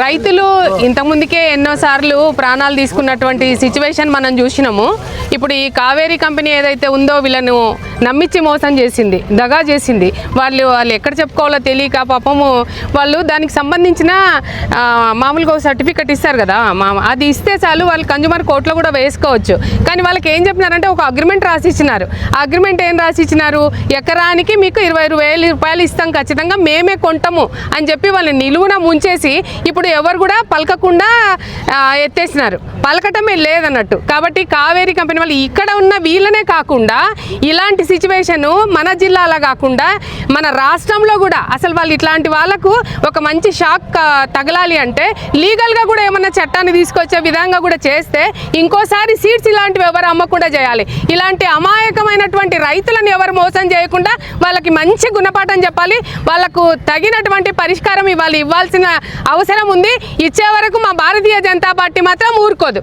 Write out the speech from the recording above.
రైతులు ఇంతకుముందుకే ఎన్నోసార్లు ప్రాణాలు తీసుకున్నటువంటి సిచ్యువేషన్ మనం చూసినాము. ఇప్పుడు ఈ కావేరీ కంపెనీ ఏదైతే ఉందో వీళ్ళను నమ్మించి మోసం చేసింది, దగా చేసింది. వాళ్ళు ఎక్కడ చెప్పుకోవాలో తెలియక పాపము వాళ్ళు దానికి సంబంధించిన మామూలుగా సర్టిఫికెట్ ఇస్తారు కదా, అది ఇస్తే చాలు వాళ్ళు కన్జ్యూమర్ కోర్టులో కూడా వేసుకోవచ్చు. కానీ వాళ్ళకి ఏం చెప్పినారంటే ఒక అగ్రిమెంట్ రాసి ఇచ్చినారు. ఆ అగ్రిమెంట్ ఏం రాసి ఇచ్చినారు, ఎకరానికి మీకు 20,000 రూపాయలు ఇస్తాం ఖచ్చితంగా, మేమే కొంటాము అని చెప్పి వాళ్ళని నిలువున ముంచేసి ఇప్పుడు ఎవరు కూడా పలకకుండా ఎత్తేసినారు. పలకటమే లేదన్నట్టు. కాబట్టి కావేరీ కంపెనీ వాళ్ళు ఇక్కడ ఉన్న వీళ్ళనే కాకుండా ఇలాంటి సిచ్యువేషన్ మన జిల్లాలో కాకుండా మన రాష్ట్రంలో కూడా అసలు వాళ్ళు ఇట్లాంటి వాళ్ళకు ఒక మంచి షాక్ తగలాలి అంటే లీగల్గా కూడా ఏమన్నా చట్టాన్ని తీసుకొచ్చే విధంగా కూడా చేస్తే ఇంకోసారి సీడ్స్ ఇలాంటివి ఎవరు అమ్మకుండా చేయాలి. ఇలాంటి అమాయకమైనటువంటి రైతులను ఎవరు మోసం చేయకుండా వాళ్ళకి మంచి గుణపాఠం చెప్పాలి. వాళ్ళకు తగినటువంటి పరిష్కారం ఇవ్వాల్సిన అవసరం ఉంది. ఇచ్చే వరకు మా భారతీయ జనతా పార్టీ మాత్రం ఊరుకోదు.